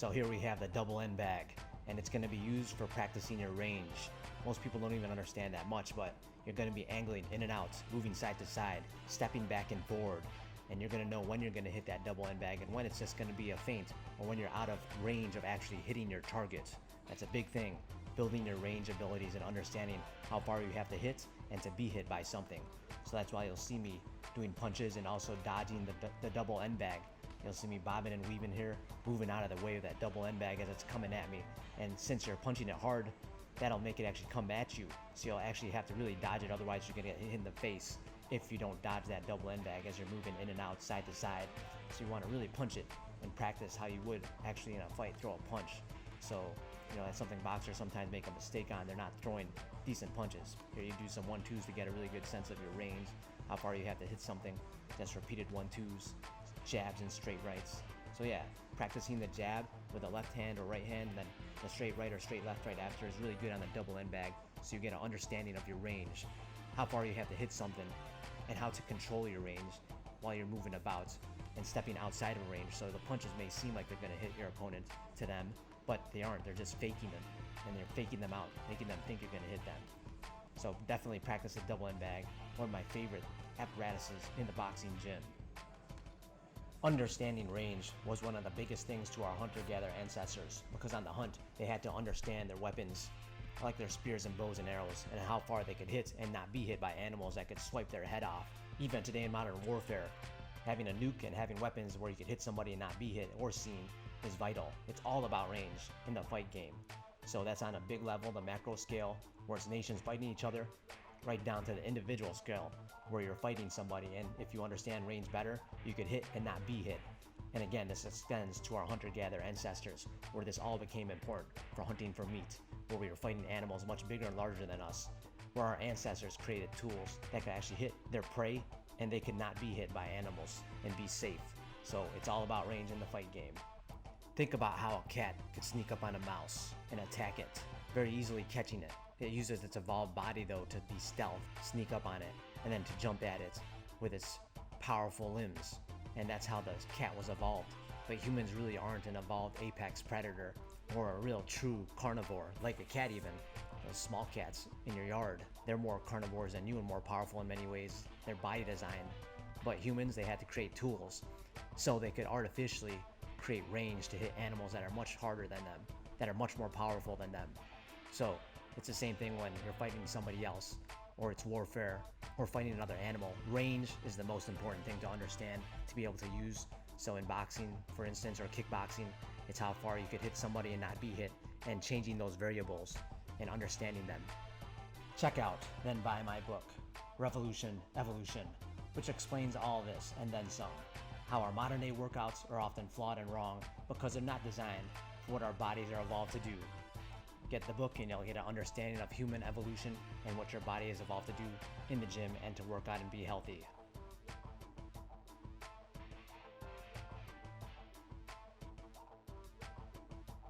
So here we have the double end bag, and it's going to be used for practicing your range. Most people don't even understand that much, but you're going to be angling in and out, moving side to side, stepping back and forward, and you're going to know when you're going to hit that double end bag and when it's just going to be a feint or when you're out of range of actually hitting your target. That's a big thing, building your range abilities and understanding how far you have to hit and to be hit by something. So that's why you'll see me doing punches and also dodging the double end bag. You'll see me bobbing and weaving here, moving out of the way of that double end bag as it's coming at me. And since you're punching it hard, that'll make it actually come at you. So you'll actually have to really dodge it, otherwise you're gonna get hit in the face if you don't dodge that double end bag as you're moving in and out, side to side. So you wanna really punch it and practice how you would actually in a fight throw a punch. So, that's something boxers sometimes make a mistake on. They're not throwing decent punches. Here you do some 1-2s to get a really good sense of your range, how far you have to hit something. Just repeated 1-2s, jabs and straight rights. So yeah, practicing the jab with the left hand or right hand, and then the straight right or straight left right after is really good on the double end bag, so you get an understanding of your range, how far you have to hit something, and how to control your range while you're moving about and stepping outside of range. So the punches may seem like they're going to hit your opponent to them, but they aren't. They're just faking them, and they're faking them out, making them think you're going to hit them. So definitely practice the double end bag, one of my favorite apparatuses in the boxing gym. Understanding range was one of the biggest things to our hunter-gatherer ancestors, because on the hunt, they had to understand their weapons, like their spears and bows and arrows, and how far they could hit and not be hit by animals that could swipe their head off. Even today in modern warfare, having a nuke and having weapons where you could hit somebody and not be hit or seen is vital. It's all about range in the fight game. So that's on a big level, the macro scale, where it's nations fighting each other, right down to the individual scale, where you're fighting somebody, and if you understand range better, you could hit and not be hit. And again, this extends to our hunter-gatherer ancestors, where this all became important for hunting for meat, where we were fighting animals much bigger and larger than us, where our ancestors created tools that could actually hit their prey, and they could not be hit by animals and be safe. So it's all about range in the fight game. Think about how a cat could sneak up on a mouse and attack it, very easily catching it. It uses its evolved body though to be stealth, sneak up on it, and then to jump at it with its powerful limbs. And that's how the cat was evolved. But humans really aren't an evolved apex predator or a real true carnivore, like a cat even. Those small cats in your yard, they're more carnivores than you and more powerful in many ways. Their body design. But humans, they had to create tools so they could artificially create range to hit animals that are much harder than them, that are much more powerful than them. So it's the same thing when you're fighting somebody else, or it's warfare, or fighting another animal. Range is the most important thing to understand, to be able to use. So in boxing, for instance, or kickboxing, it's how far you could hit somebody and not be hit, and changing those variables and understanding them. Check out, then buy my book, Revolution Evolution, which explains all this and then some. How our modern day workouts are often flawed and wrong because they're not designed for what our bodies are evolved to do. Get the book and you'll get an understanding of human evolution and what your body is evolved to do in the gym and to work out and be healthy.